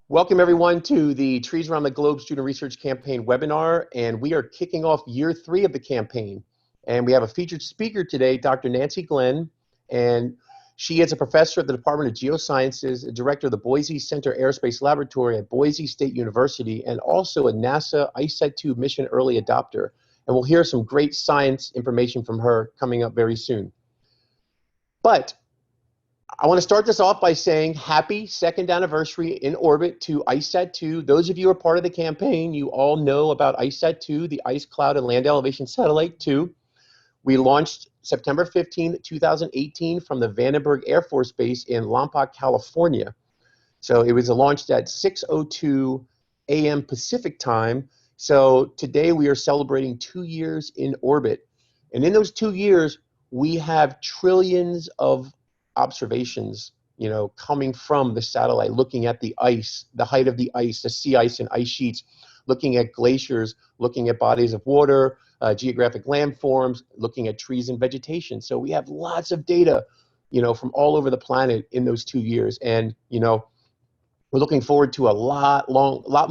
Welcome everyone to the Trees Around the Globe Student Research Campaign webinar, and we are kicking off year 3 of the campaign. And we have a featured speaker today, Dr. Nancy Glenn, and she is a professor at the Department of Geosciences, director of the Boise Center Aerospace Laboratory at Boise State University, and also a NASA ICESat-2 Mission Early Adopter. And we'll hear some great science information from her coming up very soon. But I want to start this off by saying happy 2nd anniversary in orbit to ICESat-2. Those of you who are part of the campaign, you all know about ICESat-2, the Ice Cloud and Land Elevation Satellite 2. We launched September 15, 2018 from the Vandenberg Air Force Base in Lompoc, California. So it was launched at 6:02 a.m. Pacific time. So today we are celebrating 2 years in orbit. And in those 2 years, we have trillions of observations, coming from the satellite, looking at the ice, the height of the ice, the sea ice and ice sheets, looking at glaciers, looking at bodies of water, geographic landforms, looking at trees and vegetation. So we have lots of data, from all over the planet in those 2 years. And, we're looking forward to a lot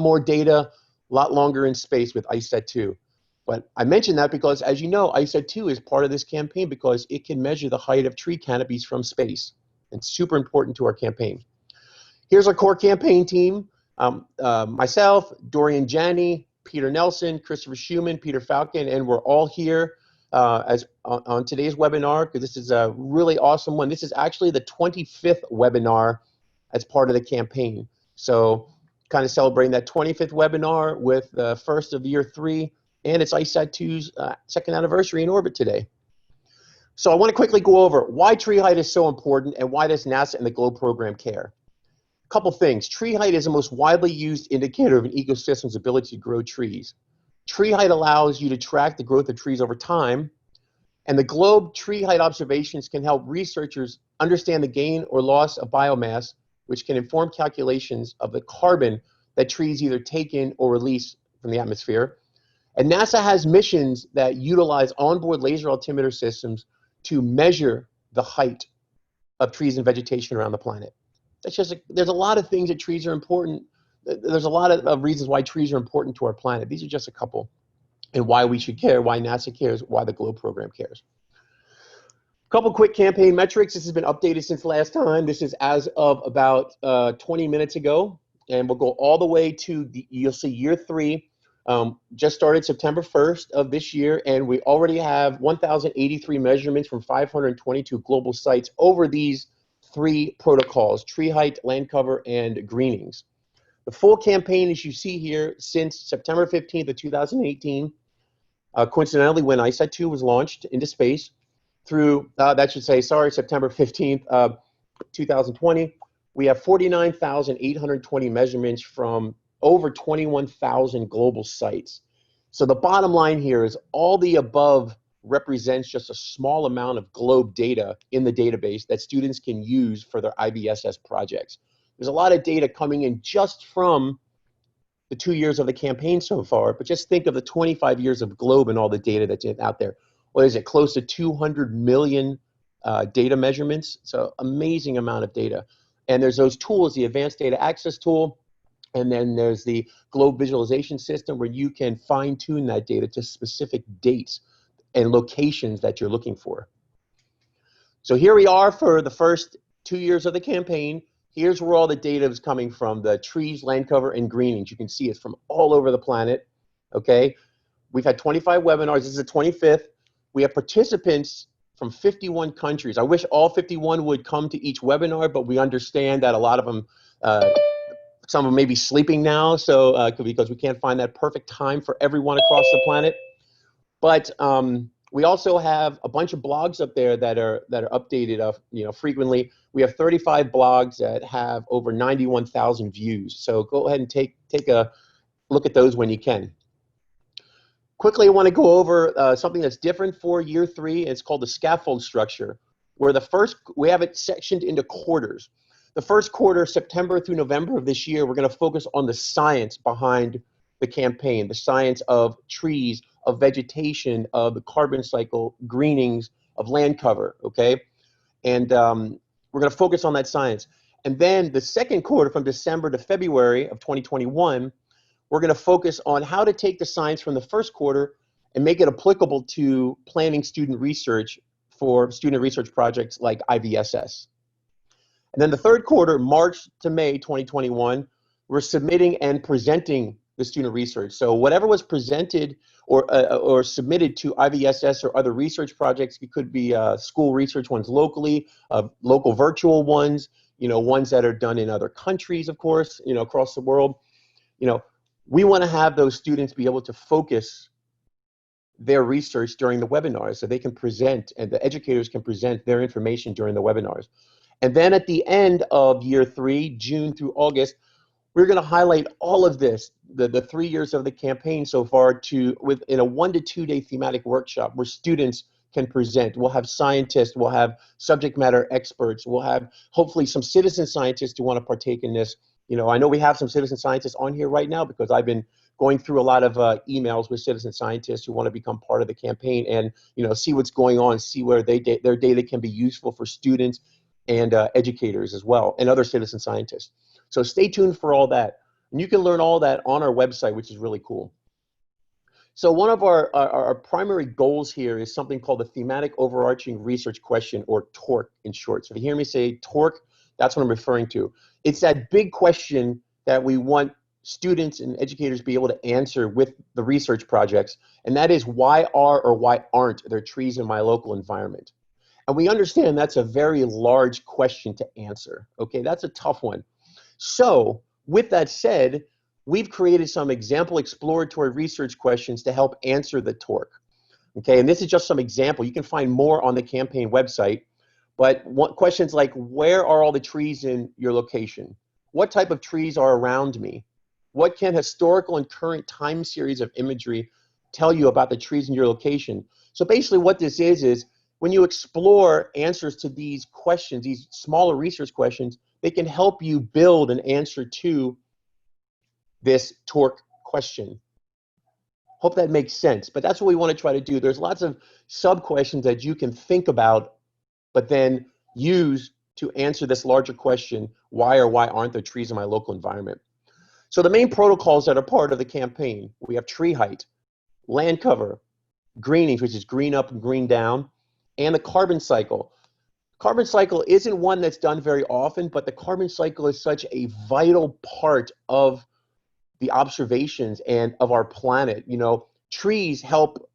more data, a lot longer in space with ICESat-2. But I mention that because, as you know, ICESat-2 is part of this campaign because it can measure the height of tree canopies from space. It's super important to our campaign. Here's our core campaign team. Myself, Dorian Janney, Peter Nelson, Christopher Schumann, Peter Falcon, and we're all here on today's webinar because this is a really awesome one. This is actually the 25th webinar as part of the campaign. So kind of celebrating that 25th webinar with the first of year 3. And it's ICESat-2's 2nd anniversary in orbit today. So I want to quickly go over why tree height is so important and why does NASA and the GLOBE program care. A couple things. Tree height is the most widely used indicator of an ecosystem's ability to grow trees. Tree height allows you to track the growth of trees over time, and the GLOBE tree height observations can help researchers understand the gain or loss of biomass, which can inform calculations of the carbon that trees either take in or release from the atmosphere. And NASA has missions that utilize onboard laser altimeter systems to measure the height of trees and vegetation around the planet. There's a lot of things that trees are important. There's a lot of reasons why trees are important to our planet. These are just a couple, and why we should care, why NASA cares, why the GLOBE program cares. A couple quick campaign metrics. This has been updated since last time. This is as of about 20 minutes ago, and we'll go all the way to, you'll see year 3. Just started September 1st of this year, and we already have 1,083 measurements from 522 global sites over these 3 protocols: tree height, land cover, and greenings. The full campaign, as you see here, since September 15th of 2018, coincidentally when ICESat-2 was launched into space, through, September 15th, 2020, we have 49,820 measurements from over 21,000 global sites. So the bottom line here is all the above represents just a small amount of GLOBE data in the database that students can use for their IBSS projects. There's a lot of data coming in just from the 2 years of the campaign so far, but just think of the 25 years of GLOBE and all the data that's out there. What is it, close to 200 million data measurements? So amazing amount of data. And there's those tools, the Advanced Data Access Tool, and then there's the GLOBE visualization system where you can fine-tune that data to specific dates and locations that you're looking for. So here we are for the first 2 years of the campaign. Here's where all the data is coming from: the trees, land cover, and greenings. You can see it's from all over the planet. Okay, we've had 25 webinars. This is the 25th. We have participants from 51 countries. I wish all 51 would come to each webinar, but we understand that a lot of them some of them may be sleeping now, so because we can't find that perfect time for everyone across the planet. But we also have a bunch of blogs up there that are updated frequently. We have 35 blogs that have over 91,000 views. So go ahead and take a look at those when you can. Quickly, I want to go over something that's different for year 3. And it's called the scaffold structure, where we have it sectioned into quarters. The first quarter, September through November of this year, we're going to focus on the science behind the campaign, the science of trees, of vegetation, of the carbon cycle, greenings, of land cover, okay? And we're going to focus on that science. And then the second quarter, from December to February of 2021, we're going to focus on how to take the science from the first quarter and make it applicable to planning student research for student research projects like IVSS. And then the third quarter, March to May 2021, we're submitting and presenting the student research. So whatever was presented or submitted to IVSS or other research projects, it could be school research ones locally, local virtual ones, ones that are done in other countries, of course, across the world. We want to have those students be able to focus their research during the webinars so they can present, and the educators can present their information during the webinars. And then at the end of year 3, June through August, we're going to highlight all of this, the 3 years of the campaign so far, in a 1 to 2 day thematic workshop where students can present. We'll have scientists, we'll have subject matter experts, we'll have hopefully some citizen scientists who want to partake in this. I know we have some citizen scientists on here right now because I've been going through a lot of emails with citizen scientists who want to become part of the campaign and see what's going on, see where their data can be useful for students and educators as well, and other citizen scientists. So stay tuned for all that. And you can learn all that on our website, which is really cool. So one of our primary goals here is something called the Thematic Overarching Research Question, or TORC in short. So if you hear me say TORC, that's what I'm referring to. It's that big question that we want students and educators to be able to answer with the research projects, and that is, why are or why aren't there trees in my local environment? And we understand that's a very large question to answer. Okay, that's a tough one. So with that said, we've created some example exploratory research questions to help answer the TORC. Okay, and this is just some example. You can find more on the campaign website, but questions like, where are all the trees in your location? What type of trees are around me? What can historical and current time series of imagery tell you about the trees in your location? So basically what this is when you explore answers to these questions, these smaller research questions, they can help you build an answer to this TORC question. Hope that makes sense, but that's what we want to try to do. There's lots of sub-questions that you can think about, but then use to answer this larger question, why or why aren't there trees in my local environment? So the main protocols that are part of the campaign, we have tree height, land cover, greenings, which is green up and green down, and the carbon cycle. Carbon cycle isn't one that's done very often, but the carbon cycle is such a vital part of the observations and of our planet. Trees help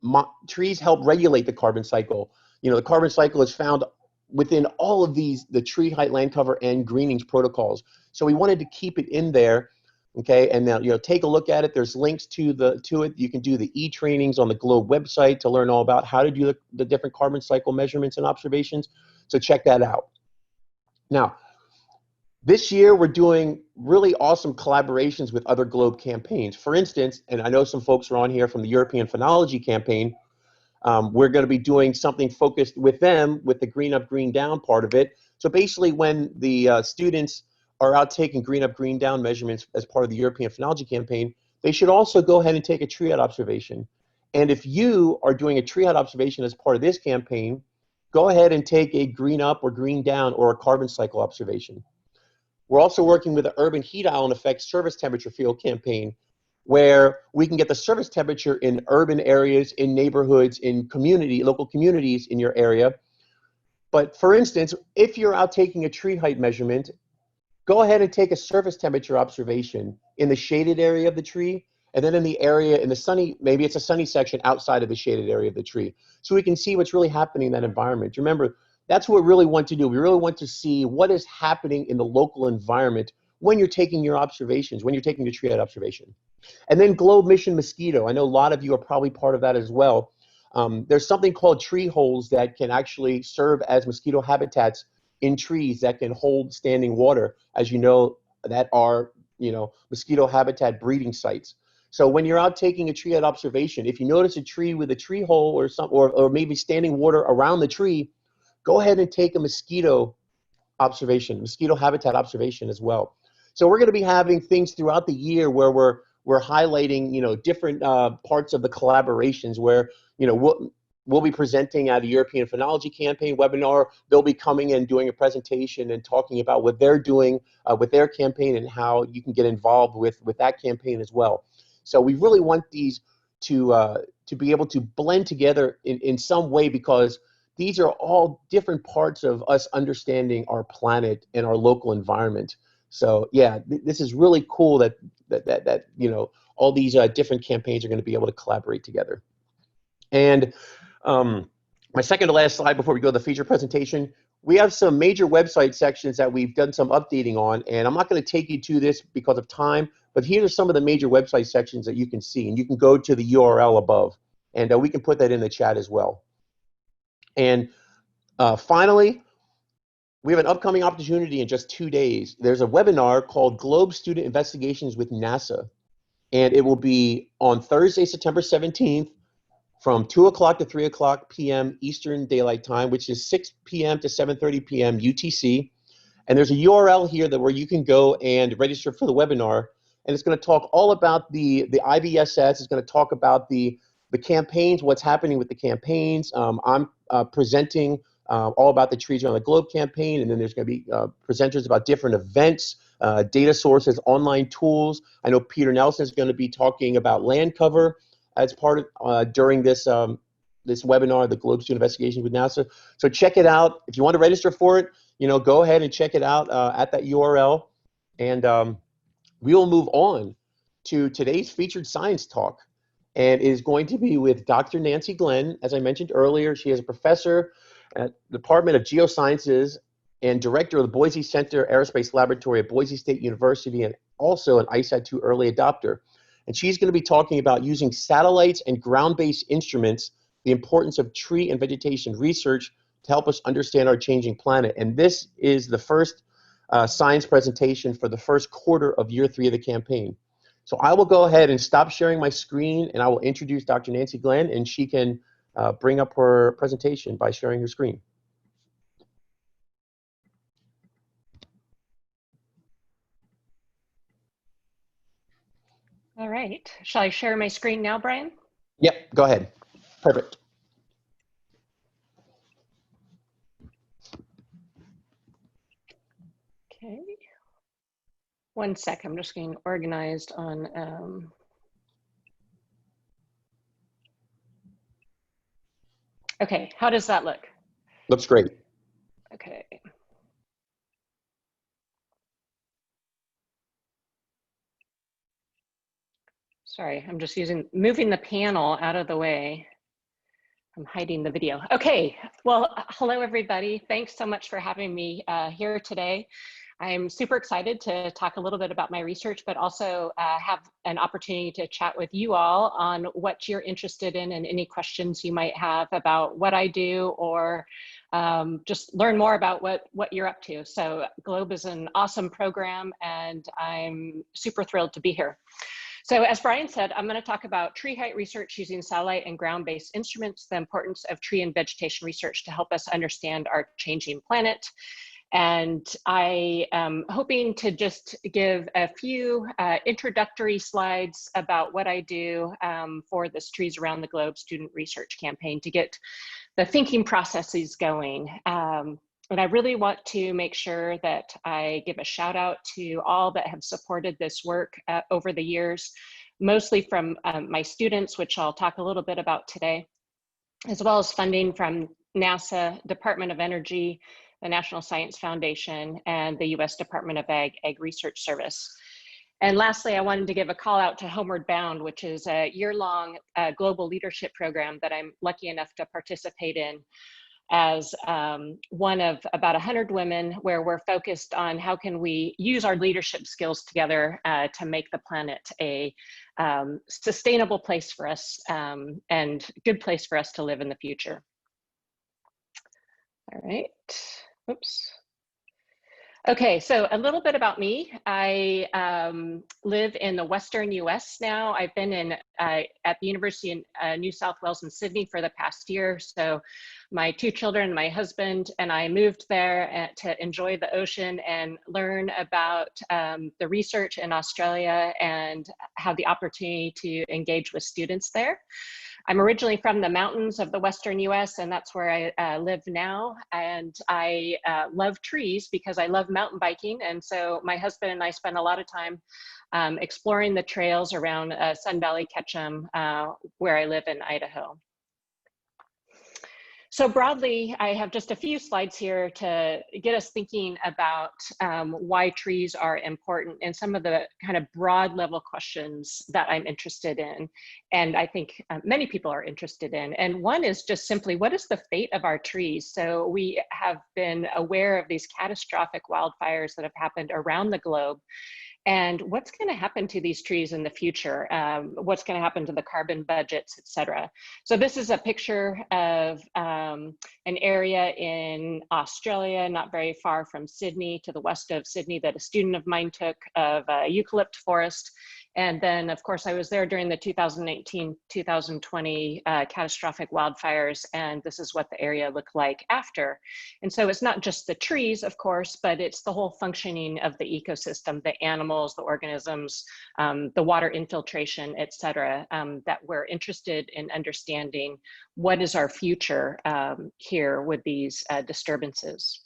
regulate the carbon cycle. The carbon cycle is found within all of these, the tree height, land cover, and greenings protocols. So we wanted to keep it in there. Okay, and now take a look at it. There's links to it. You can do the e-trainings on the Globe website to learn all about how to do the different carbon cycle measurements and observations. So check that out. Now, this year we're doing really awesome collaborations with other Globe campaigns. For instance, and I know some folks are on here from the European Phenology campaign. We're going to be doing something focused with them with the green up, green down part of it. So basically, when the students are out taking green up, green down measurements as part of the European Phenology campaign, they should also go ahead and take a tree height observation. And if you are doing a tree height observation as part of this campaign, go ahead and take a green up or green down or a carbon cycle observation. We're also working with the Urban Heat Island Effect Surface Temperature Field campaign, where we can get the surface temperature in urban areas, in neighborhoods, in local communities in your area. But for instance, if you're out taking a tree height measurement, go ahead and take a surface temperature observation in the shaded area of the tree, and then in the area in the sunny, maybe it's a sunny section outside of the shaded area of the tree, so we can see what's really happening in that environment. Remember, that's what we really want to do. We really want to see what is happening in the local environment when you're taking your observations, when you're taking the tree height observation. And then Globe Mission Mosquito. I know a lot of you are probably part of that as well. There's something called tree holes that can actually serve as mosquito habitats in trees that can hold standing water, as you know, that are mosquito habitat breeding sites. So when you're out taking a tree height observation, if you notice a tree with a tree hole or maybe standing water around the tree, go ahead and take a mosquito observation, mosquito habitat observation as well. So we're going to be having things throughout the year where we're highlighting different parts of the collaborations where we'll be presenting at a European Phenology Campaign webinar. They'll be coming and doing a presentation and talking about what they're doing with their campaign and how you can get involved with that campaign as well. So we really want these to be able to blend together in some way, because these are all different parts of us understanding our planet and our local environment. So yeah, this is really cool that you know, all these different campaigns are going to be able to collaborate together. And my second to last slide before we go to the feature presentation, we have some major website sections that we've done some updating on, and I'm not going to take you to this because of time, but here are some of the major website sections that you can see, and you can go to the URL above, and we can put that in the chat as well. And finally, we have an upcoming opportunity in just 2 days. There's a webinar called Globe Student Investigations with NASA, and it will be on Thursday, September 17th, from 2 o'clock to 3 o'clock p.m. Eastern Daylight Time, which is 6 p.m. to 7:30 p.m. UTC. And there's a URL here where you can go and register for the webinar. And it's going to talk all about the IBSS. It's going to talk about the campaigns, what's happening with the campaigns. I'm presenting all about the Trees Around the Globe campaign, and then there's going to be presenters about different events, data sources, online tools. I know Peter Nelson is going to be talking about land cover as part of during this this webinar, the Globe Student Investigations with NASA. So check it out. If you want to register for it, you know, go ahead and check it out at that URL. And we will move on to today's featured science talk, and it is going to be with Dr. Nancy Glenn. As I mentioned earlier, she is a professor at the Department of Geosciences and director of the Boise Center Aerospace Laboratory at Boise State University, and also an ICESat-2 Early Adopter. And she's going to be talking about using satellites and ground-based instruments, the importance of tree and vegetation research to help us understand our changing planet. And this is the first science presentation for the first quarter of year 3 of the campaign. So I will go ahead and stop sharing my screen, and I will introduce Dr. Nancy Glenn, and she can bring up her presentation by sharing her screen. All right. Shall I share my screen now, Brian? Yep, go ahead. Perfect. Okay. 1 sec. I'm just getting organized on. Okay. How does that look? Looks great. Okay. Sorry, I'm just moving the panel out of the way. I'm hiding the video. Okay, well, hello everybody. Thanks so much for having me here today. I'm super excited to talk a little bit about my research, but also have an opportunity to chat with you all on what you're interested in and any questions you might have about what I do, or just learn more about what you're up to. So Globe is an awesome program, and I'm super thrilled to be here. So as Brian said, I'm going to talk about tree height research using satellite and ground-based instruments, the importance of tree and vegetation research to help us understand our changing planet. And I am hoping to just give a few introductory slides about what I do for this Trees Around the Globe student research campaign to get the thinking processes going. And I really want to make sure that I give a shout out to all that have supported this work over the years, mostly from my students, which I'll talk a little bit about today, as well as funding from NASA, Department of Energy, the National Science Foundation, and the US Department of Ag Research Service. And lastly, I wanted to give a call out to Homeward Bound, which is a year-long global leadership program that I'm lucky enough to participate in as one of about 100 women, where we're focused on how can we use our leadership skills together to make the planet a sustainable place for us and good place for us to live in the future. All right, oops. Okay, so a little bit about me. I live in the Western US now. I've been at the University in New South Wales in Sydney for the past year. So my 2 children, my husband, and I moved there to enjoy the ocean and learn about the research in Australia and have the opportunity to engage with students there. I'm originally from the mountains of the Western US, and that's where I live now. And I love trees because I love mountain biking. And so my husband and I spend a lot of time exploring the trails around Sun Valley Ketchum, where I live in Idaho. So broadly, I have just a few slides here to get us thinking about why trees are important and some of the kind of broad level questions that I'm interested in. And I think many people are interested in. And one is just simply, what is the fate of our trees? So we have been aware of these catastrophic wildfires that have happened around the globe. And what's going to happen to these trees in the future? What's going to happen to the carbon budgets, et cetera? So this is a picture of an area in Australia, not very far from Sydney, to the west of Sydney, that a student of mine took, of a eucalypt forest. And then, of course, I was there during the 2018-2020 catastrophic wildfires, and this is what the area looked like after. And so it's not just the trees, of course, but it's the whole functioning of the ecosystem, the animals, the organisms, the water infiltration, et cetera, that we're interested in understanding what is our future here with these disturbances.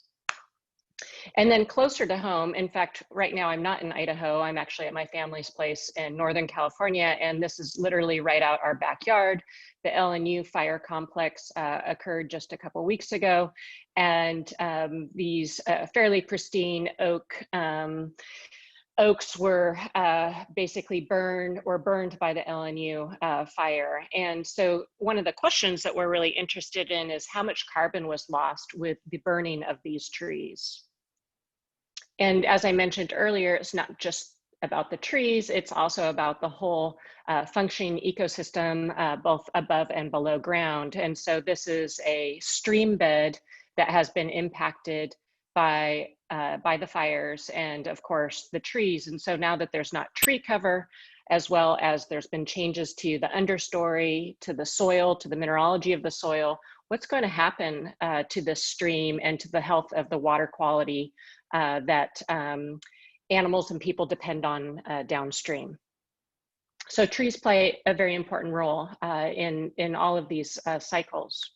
And then closer to home, in fact, right now I'm not in Idaho, I'm actually at my family's place in Northern California, and this is literally right out our backyard. The LNU fire complex occurred just a couple weeks ago, and these fairly pristine oaks were basically burned by the LNU fire. And so one of the questions that we're really interested in is how much carbon was lost with the burning of these trees. And as I mentioned earlier, it's not just about the trees, it's also about the whole functioning ecosystem, both above and below ground. And so this is a stream bed that has been impacted by the fires and, of course, the trees. And so now that there's not tree cover, as well as there's been changes to the understory, to the soil, to the mineralogy of the soil, what's going to happen to this stream and to the health of the water quality that animals and people depend on downstream. So trees play a very important role in all of these cycles.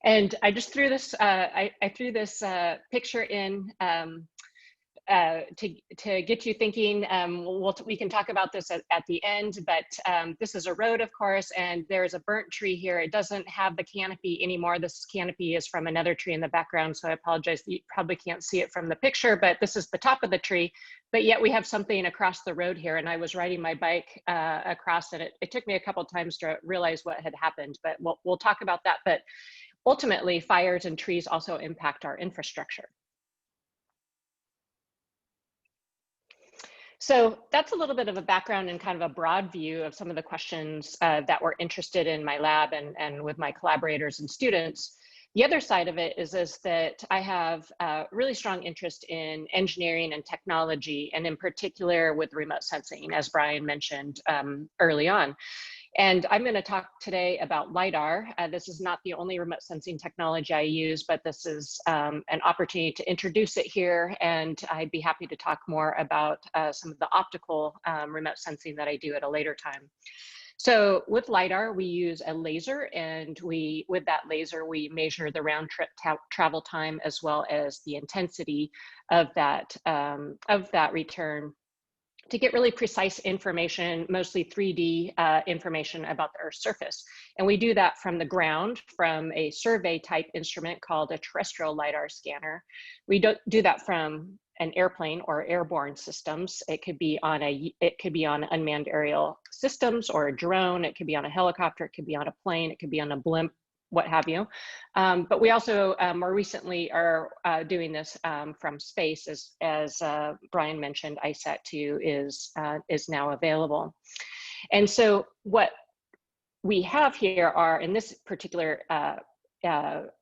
And I just threw this, I threw this picture in to get you thinking. We can talk about this at the end, but this is a road, of course, and there's a burnt tree here. It doesn't have the canopy anymore. This canopy is from another tree in the background, so I apologize. You probably can't see it from the picture, but this is the top of the tree. But yet we have something across the road here, and I was riding my bike across, and it took me a couple times to realize what had happened, but we'll talk about that. But ultimately, fires and trees also impact our infrastructure. So that's a little bit of a background and kind of a broad view of some of the questions that we're interested in my lab and with my collaborators and students. The other side of it is that I have a really strong interest in engineering and technology, and in particular with remote sensing, as Brian mentioned early on. And I'm going to talk today about LiDAR. This is not the only remote sensing technology I use, but this is an opportunity to introduce it here. And I'd be happy to talk more about some of the optical remote sensing that I do at a later time. So with LiDAR, we use a laser, and with that laser, we measure the round trip travel time as well as the intensity of that return, to get really precise information, mostly 3D information about the Earth's surface. And we do that from the ground, from a survey type instrument called a terrestrial LiDAR scanner. We don't do that from an airplane or airborne systems. It could be on unmanned aerial systems or a drone. It could be on a helicopter. It could be on a plane. It could be on a blimp, what have you. But we also more recently are doing this from space, as Brian mentioned. ICESat-2 is now available. And so what we have here are, in this particular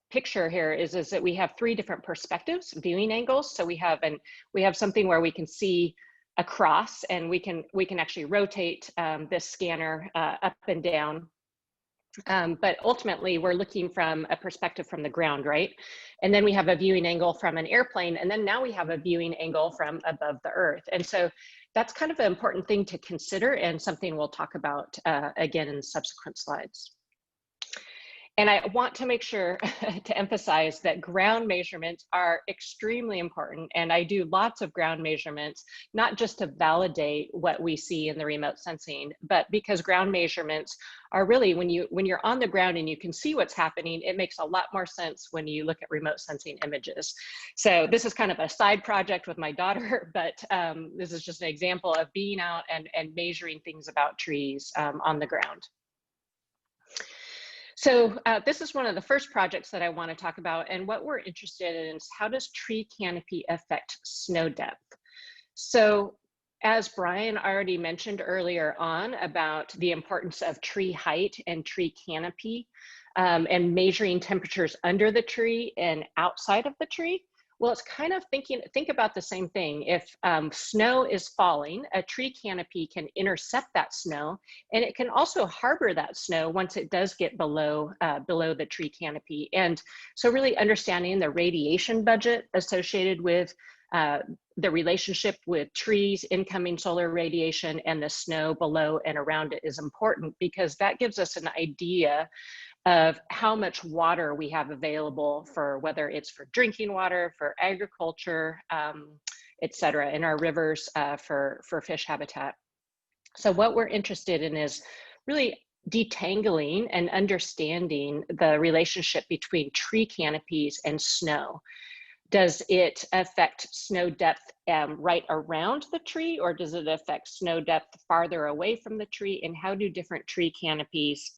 picture here, is that we have three different perspectives, viewing angles. So we have something where we can see across, and we can actually rotate this scanner up and down. But ultimately, we're looking from a perspective from the ground, right? And then we have a viewing angle from an airplane, and then now we have a viewing angle from above the Earth. And so that's kind of an important thing to consider, and something we'll talk about again in subsequent slides. And I want to make sure to emphasize that ground measurements are extremely important. And I do lots of ground measurements, not just to validate what we see in the remote sensing, but because ground measurements are really, when you're on the ground and you can see what's happening, it makes a lot more sense when you look at remote sensing images. So this is kind of a side project with my daughter, but this is just an example of being out and measuring things about trees on the ground. So this is one of the first projects that I want to talk about, and what we're interested in is how does tree canopy affect snow depth? So as Brian already mentioned earlier on about the importance of tree height and tree canopy and measuring temperatures under the tree and outside of the tree, well, it's kind of think about the same thing. If snow is falling, a tree canopy can intercept that snow, and it can also harbor that snow once it does get below the tree canopy. And so really understanding the radiation budget associated with the relationship with trees, incoming solar radiation, and the snow below and around it is important, because that gives us an idea of how much water we have available for, whether it's for drinking water, for agriculture, et cetera, in our rivers, for fish habitat. So what we're interested in is really detangling and understanding the relationship between tree canopies and snow. Does it affect snow depth right around the tree, or does it affect snow depth farther away from the tree? And how do different tree canopies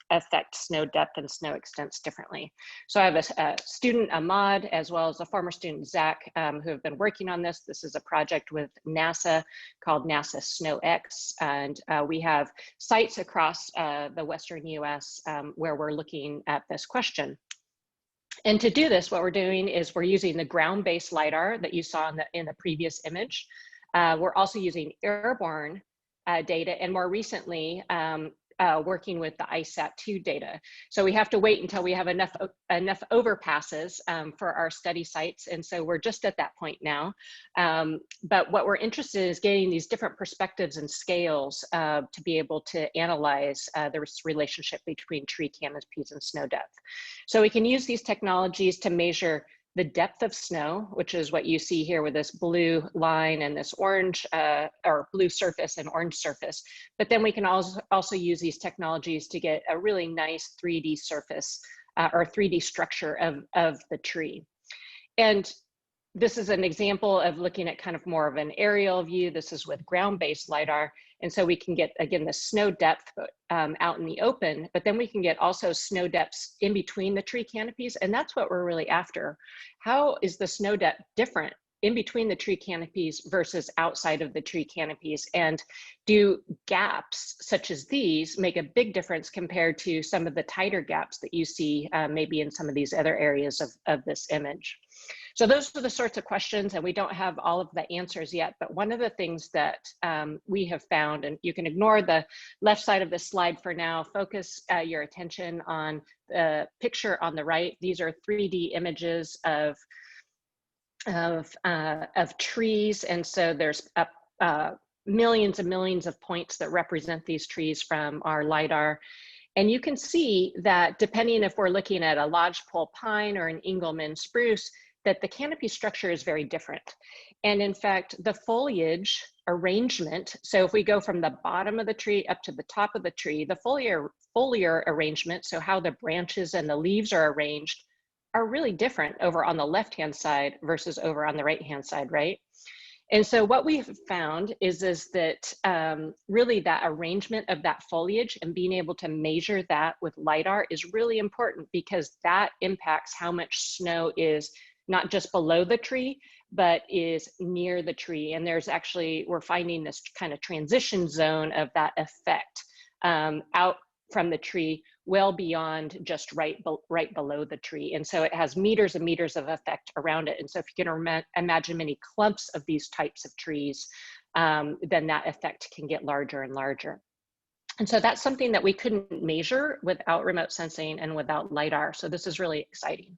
affect snow depth and snow extents differently? So I have a student, Ahmad, as well as a former student, Zach, who have been working on this. This is a project with NASA called NASA SnowX, and we have sites across the Western US where we're looking at this question. And to do this, what we're doing is we're using the ground-based LiDAR that you saw in the previous image. We're also using airborne data, and more recently, working with the ICESat-2 data. So we have to wait until we have enough overpasses for our study sites. And so we're just at that point now. But what we're interested in is getting these different perspectives and scales to be able to analyze the relationship between tree canopies and snow depth. So we can use these technologies to measure the depth of snow, which is what you see here with this blue line and this orange or blue surface and orange surface. But then we can also use these technologies to get a really nice 3D surface or 3D structure of the tree. And this is an example of looking at kind of more of an aerial view. This is with ground-based LiDAR. And so we can get, again, the snow depth out in the open, but then we can get also snow depths in between the tree canopies. And that's what we're really after. How is the snow depth different in between the tree canopies versus outside of the tree canopies? And do gaps such as these make a big difference compared to some of the tighter gaps that you see maybe in some of these other areas of this image? So those are the sorts of questions, and we don't have all of the answers yet, but one of the things that we have found, and you can ignore the left side of this slide for now, focus your attention on the picture on the right. These are 3D images of trees, and so there's millions and millions of points that represent these trees from our LiDAR. And you can see that depending if we're looking at a lodgepole pine or an Engelmann spruce, that the canopy structure is very different. And in fact, the foliage arrangement, so if we go from the bottom of the tree up to the top of the tree, the foliar arrangement, so how the branches and the leaves are arranged, are really different over on the left-hand side versus over on the right-hand side, right? And so what we've found is that really that arrangement of that foliage and being able to measure that with LiDAR is really important, because that impacts how much snow is not just below the tree, but is near the tree. And there's actually, we're finding this kind of transition zone of that effect out from the tree, well beyond just right below the tree. And so it has meters and meters of effect around it. And so if you can imagine many clumps of these types of trees, then that effect can get larger and larger. And so that's something that we couldn't measure without remote sensing and without LiDAR. So this is really exciting.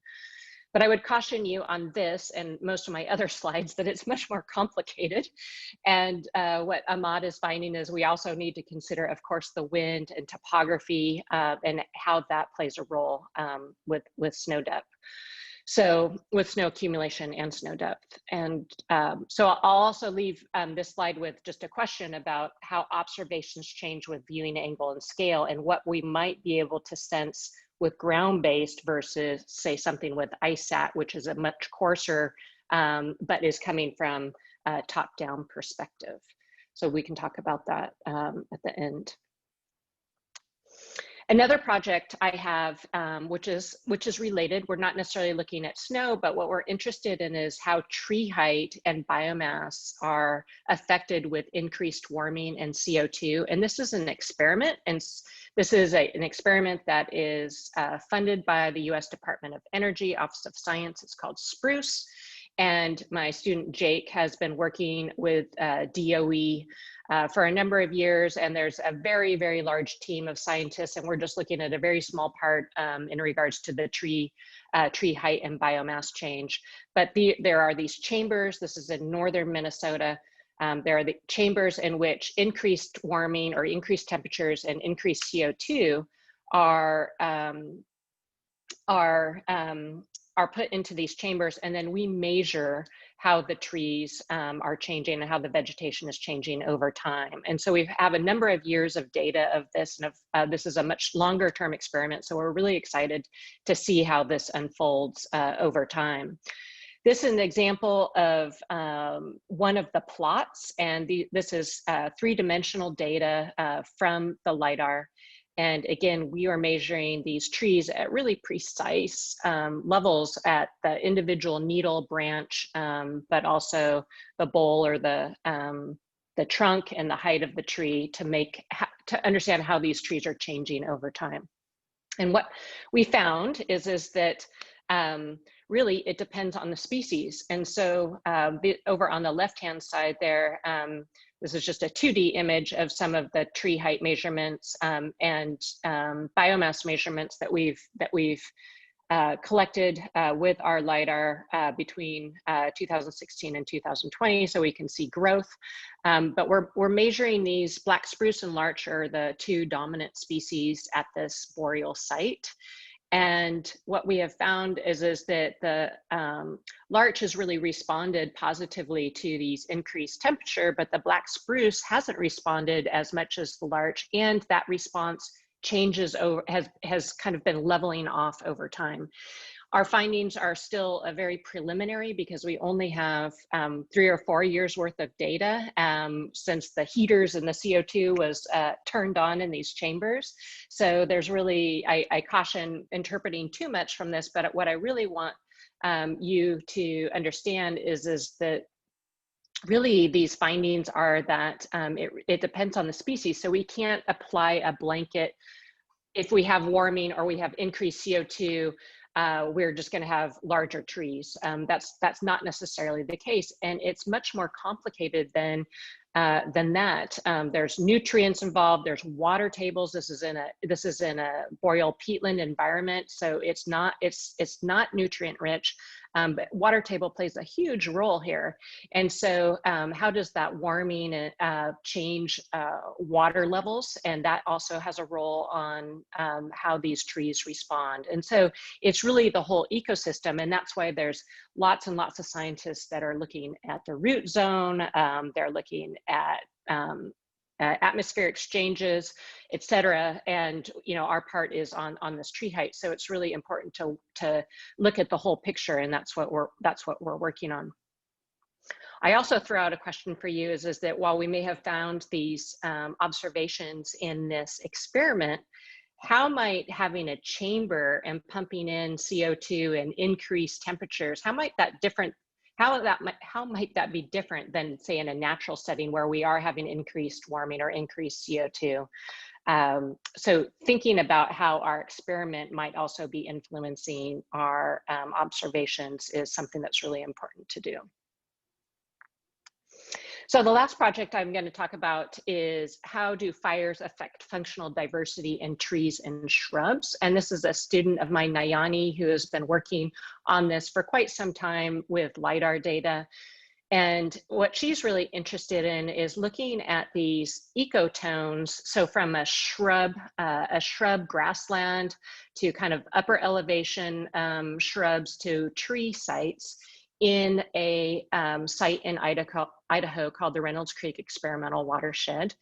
But I would caution you on this and most of my other slides that it's much more complicated. And what Ahmad is finding is we also need to consider, of course, the wind and topography and how that plays a role with snow depth. So with snow accumulation and snow depth. And so I'll also leave this slide with just a question about how observations change with viewing angle and scale and what we might be able to sense with ground-based versus say something with ICESat, which is a much coarser, but is coming from a top-down perspective. So we can talk about that at the end. Another project I have, which is related, we're not necessarily looking at snow, but what we're interested in is how tree height and biomass are affected with increased warming and CO2. And this is an experiment, and this is an experiment that is funded by the US Department of Energy, Office of Science. It's called Spruce. And my student Jake has been working with DOE for a number of years, and there's a very, very large team of scientists, and we're just looking at a very small part in regards to the tree height and biomass change. But there are these chambers. This is in northern Minnesota. There are the chambers in which increased warming or increased temperatures and increased CO2 are put into these chambers, and then we measure how the trees are changing and how the vegetation is changing over time. And so we have a number of years of data of this, and this is a much longer term experiment, so we're really excited to see how this unfolds over time. This is an example of one of the plots, and this is three-dimensional data from the LiDAR. And again, we are measuring these trees at really precise levels at the individual needle branch, but also the bole or the trunk and the height of the tree to understand how these trees are changing over time. And what we found is that really it depends on the species. And so over on the left-hand side there, this is just a 2D image of some of the tree height measurements and biomass measurements that we've collected with our LiDAR between 2016 and 2020, so we can see growth. But we're measuring these. Black spruce and larch are the two dominant species at this boreal site. And what we have found is that the larch has really responded positively to these increased temperature, but the black spruce hasn't responded as much as the larch, and that response changes over, has kind of been leveling off over time. Our findings are still very preliminary because we only have 3 or 4 years worth of data since the heaters and the CO2 was turned on in these chambers. So there's really, I caution interpreting too much from this, but what I really want you to understand is that really these findings are that it depends on the species. So we can't apply a blanket. If we have warming or we have increased CO2, we're just going to have larger trees. That's not necessarily the case, and it's much more complicated than that. There's nutrients involved. There's water tables. This is in a boreal peatland environment, so it's not nutrient rich. But water table plays a huge role here. And so how does that warming change water levels? And that also has a role on how these trees respond. And so it's really the whole ecosystem. And that's why there's lots and lots of scientists that are looking at the root zone. They're looking at atmosphere exchanges, et cetera. And, you know, our part is on this tree height. So it's really important to look at the whole picture, and that's what we're working on. I also throw out a question for you is that while we may have found these observations in this experiment, how might having a chamber and pumping in CO2 and increased temperatures, how might that be different than, say, in a natural setting where we are having increased warming or increased CO2? So thinking about how our experiment might also be influencing our observations is something that's really important to do. So the last project I'm going to talk about is how do fires affect functional diversity in trees and shrubs? And this is a student of mine, Nayani, who has been working on this for quite some time with LiDAR data. And what she's really interested in is looking at these ecotones. So from a shrub grassland to kind of upper elevation shrubs to tree sites in a site in Idaho called the Reynolds Creek Experimental Watershed.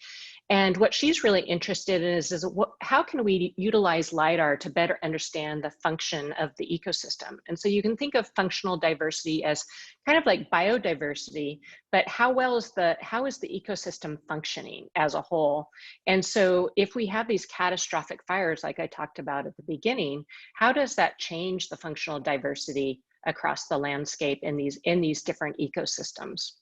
And what she's really interested in is how can we utilize LiDAR to better understand the function of the ecosystem? And so you can think of functional diversity as kind of like biodiversity, but how is the ecosystem functioning as a whole? And so if we have these catastrophic fires, like I talked about at the beginning, how does that change the functional diversity across the landscape in these different ecosystems?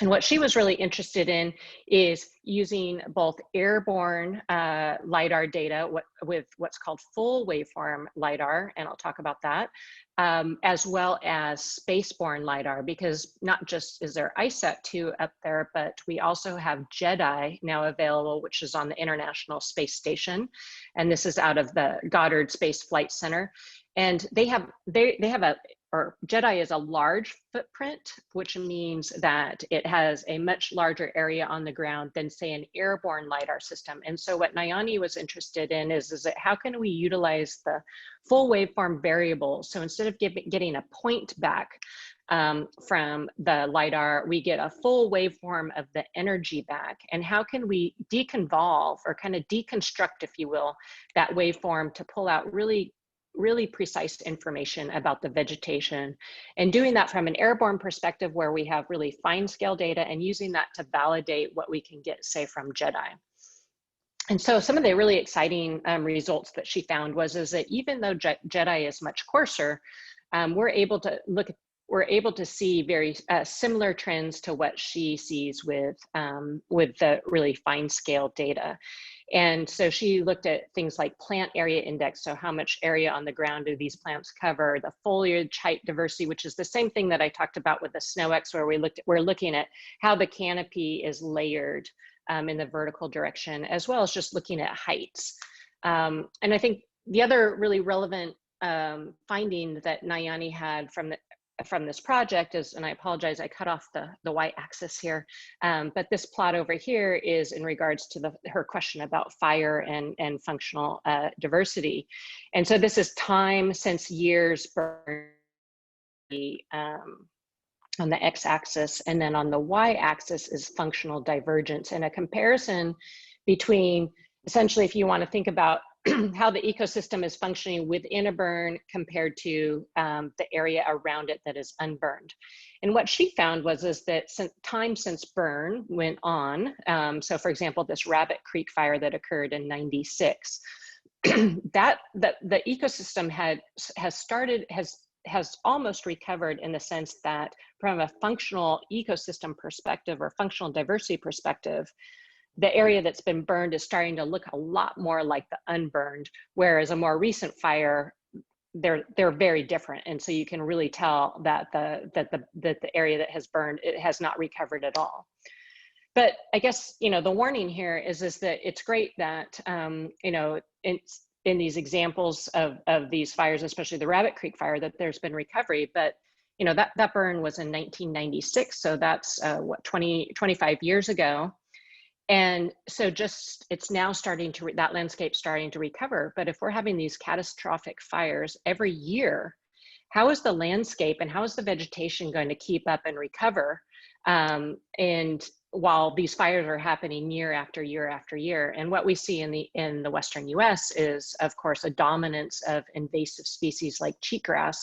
And what she was really interested in is using both airborne LiDAR data with what's called full waveform LiDAR, and I'll talk about that, as well as spaceborne LiDAR, because not just is there ICESat-2 up there, but we also have JEDI now available, which is on the International Space Station. And this is out of the Goddard Space Flight Center. And they have JEDI is a large footprint, which means that it has a much larger area on the ground than, say, an airborne LiDAR system. And so what Nayani was interested in is that how can we utilize the full waveform variables? So instead of getting a point back from the LiDAR, we get a full waveform of the energy back. And how can we deconvolve or kind of deconstruct, if you will, that waveform to pull out really precise information about the vegetation, and doing that from an airborne perspective where we have really fine scale data, and using that to validate what we can get, say, from JEDI. And so some of the really exciting results that she found was that even though JEDI is much coarser, we're able to see very similar trends to what she sees with the really fine scale data. And so she looked at things like plant area index, so how much area on the ground do these plants cover, the foliage height diversity, which is the same thing that I talked about with the SnowX, where we're looking at how the canopy is layered in the vertical direction, as well as just looking at heights. And I think the other really relevant finding that Nayani had from this project is, and I apologize, I cut off the y-axis here, but this plot over here is in regards to her question about fire and functional diversity. And so this is time since years burn on the x-axis, and then on the y-axis is functional divergence, and a comparison between, essentially, if you want to think about how the ecosystem is functioning within a burn compared to the area around it that is unburned. And what she found was that time since burn went on, so for example, this Rabbit Creek fire that occurred in '96, that the ecosystem has almost recovered, in the sense that from a functional ecosystem perspective or functional diversity perspective, the area that's been burned is starting to look a lot more like the unburned, whereas a more recent fire, they're very different. And so you can really tell that the area that has burned, it has not recovered at all. But I guess, the warning here is that it's great that, in these examples of these fires, especially the Rabbit Creek fire, that there's been recovery, but that burn was in 1996. So that's 25 years ago. And so it's now that landscape's starting to recover. But if we're having these catastrophic fires every year, how is the landscape and how is the vegetation going to keep up and recover? And while these fires are happening year after year after year, and what we see in the Western US is, of course, a dominance of invasive species like cheatgrass,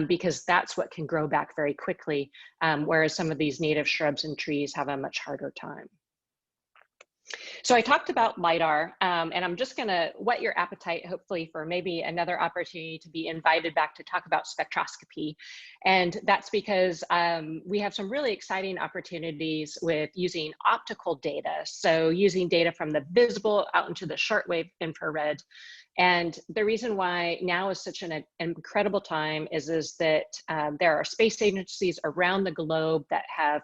because that's what can grow back very quickly, whereas some of these native shrubs and trees have a much harder time. So I talked about LIDAR, and I'm just gonna whet your appetite, hopefully, for maybe another opportunity to be invited back to talk about spectroscopy. And that's because we have some really exciting opportunities with using optical data. So using data from the visible out into the shortwave infrared. And the reason why now is such an incredible time is that there are space agencies around the globe that have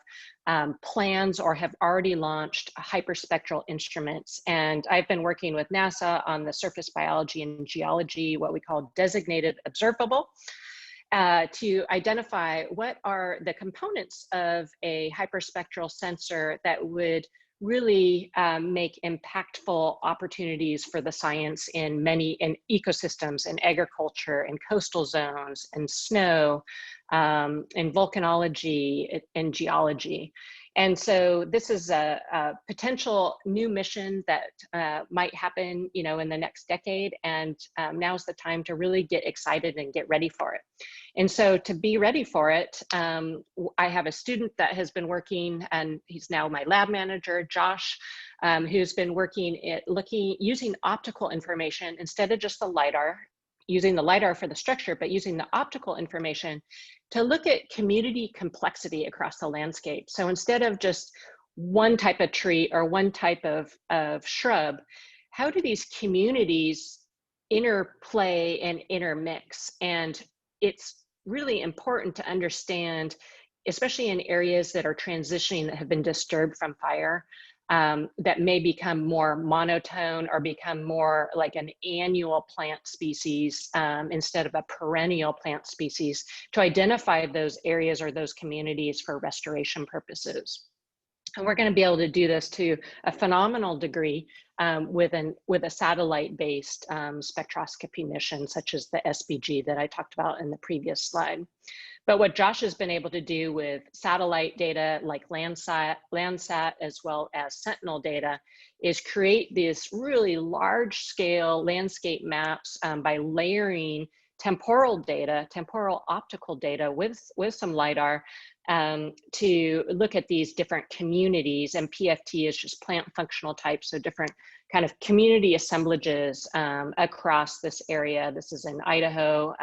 plans or have already launched hyperspectral instruments. And I've been working with NASA on the surface biology and geology, what we call designated observable, to identify what are the components of a hyperspectral sensor that would really make impactful opportunities for the science in ecosystems, in agriculture, in coastal zones, in snow, in volcanology, in geology. And so this is a potential new mission that might happen, in the next decade. And now's the time to really get excited and get ready for it. And so to be ready for it, I have a student that has been working, and he's now my lab manager, Josh, who's been working at using optical information instead of just the LIDAR, using the LIDAR for the structure, but using the optical information to look at community complexity across the landscape. So instead of just one type of tree or one type of shrub, how do these communities interplay and intermix? And it's really important to understand, especially in areas that are transitioning, that have been disturbed from fire, that may become more monotone or become more like an annual plant species instead of a perennial plant species, to identify those areas or those communities for restoration purposes. And we're going to be able to do this to a phenomenal degree with a satellite-based spectroscopy mission, such as the SBG that I talked about in the previous slide. But what Josh has been able to do with satellite data like Landsat, as well as Sentinel data, is create these really large-scale landscape maps by layering temporal optical data with some LIDAR to look at these different communities. And PFT is just plant functional types, so different kind of community assemblages across this area. This is in Idaho,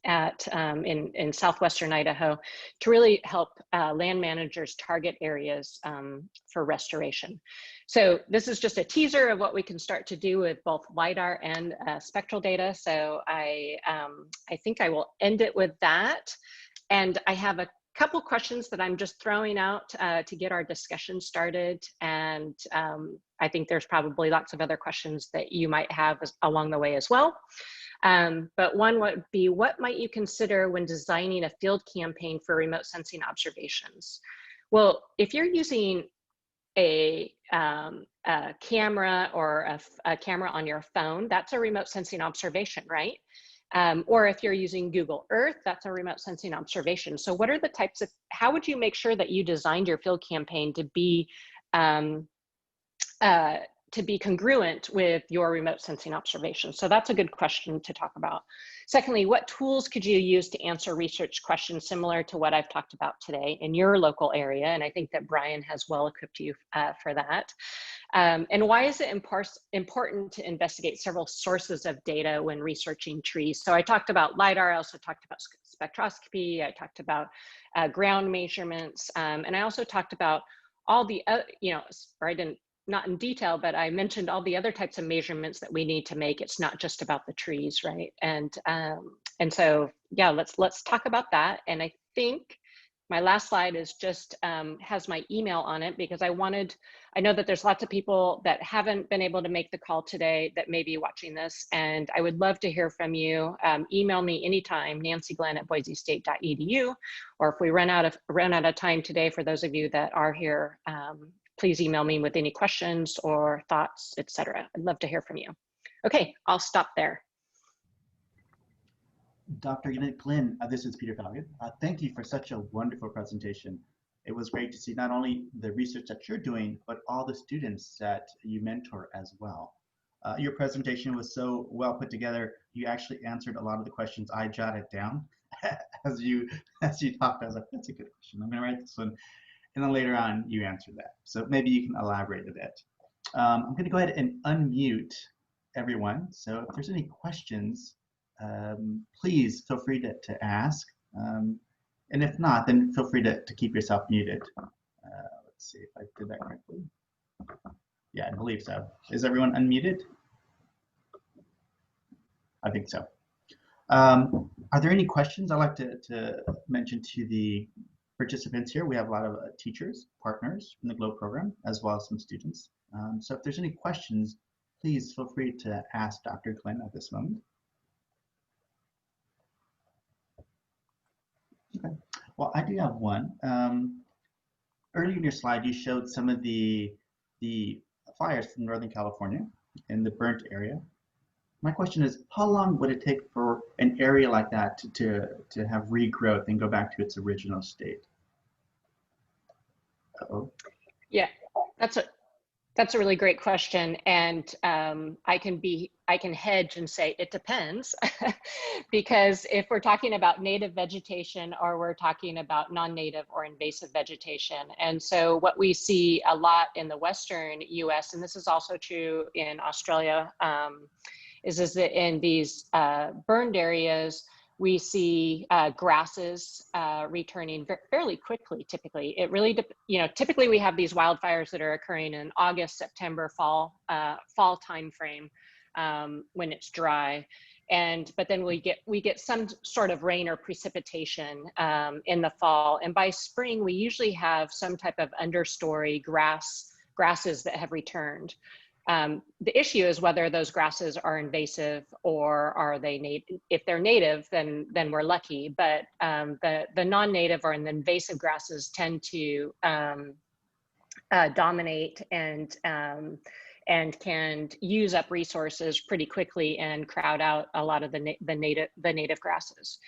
in southwestern Idaho, to really help land managers target areas for restoration. So this is just a teaser of what we can start to do with both LIDAR and spectral data. So I think I will end it with that. And I have a couple questions that I'm just throwing out to get our discussion started. And I think there's probably lots of other questions that you might have along the way as well. But one would be, what might you consider when designing a field campaign for remote sensing observations? Well, if you're using a camera or a camera on your phone, that's a remote sensing observation, right? Or if you're using Google Earth, that's a remote sensing observation. So what are the types of, how would you make sure that you designed your field campaign to be congruent with your remote sensing observations? So that's a good question to talk about. Secondly, what tools could you use to answer research questions similar to what I've talked about today in your local area? And I think that Brian has well equipped you for that. And why is it important to investigate several sources of data when researching trees? So I talked about LIDAR, I also talked about spectroscopy, I talked about ground measurements, and I also talked about all the, not in detail, but I mentioned all the other types of measurements that we need to make. It's not just about the trees, right? And so, yeah, let's talk about that. And I think my last slide is just has my email on it, because I know that there's lots of people that haven't been able to make the call today that may be watching this, and I would love to hear from you. Email me anytime, nancyglenn@boisestate.edu, or if we run out of time today, for those of you that are here, please email me with any questions or thoughts, etc. I'd love to hear from you. Okay, I'll stop there. Dr. Glenn, this is Peter Falcon. Thank you for such a wonderful presentation. It was great to see not only the research that you're doing, but all the students that you mentor as well. Your presentation was so well put together. You actually answered a lot of the questions I jotted down as you talked. I was like, that's a good question. I'm gonna write this one. and then later on you answer that. So maybe you can elaborate a bit. I'm going to go ahead and unmute everyone. So if there's any questions, please feel free to ask. And if not, then feel free to keep yourself muted. Let's see if I did that correctly. Yeah, I believe so. Is everyone unmuted? I think so. Are there any questions I'd like to mention to the participants here? We have a lot of teachers, partners in the GLOBE program, as well as some students. So if there's any questions, please feel free to ask Dr. Glenn at this moment. Okay, well, I do have one. Earlier in your slide, you showed some of the fires from Northern California in the burnt area. My question is, how long would it take for an area like that to have regrowth and go back to its original state? Uh-oh. Yeah, that's a really great question, and I can hedge and say it depends, because if we're talking about native vegetation or we're talking about non-native or invasive vegetation, and so what we see a lot in the Western U.S., and this is also true in Australia, is that in these burned areas, we see grasses returning fairly quickly. Typically, it really, typically we have these wildfires that are occurring in August, September, fall timeframe when it's dry, but then we get some sort of rain or precipitation in the fall, and by spring we usually have some type of understory grasses that have returned. The issue is whether those grasses are invasive or are they native. If they're native, then we're lucky. But the non-native or the invasive grasses tend to dominate and can use up resources pretty quickly and crowd out a lot of the native grasses.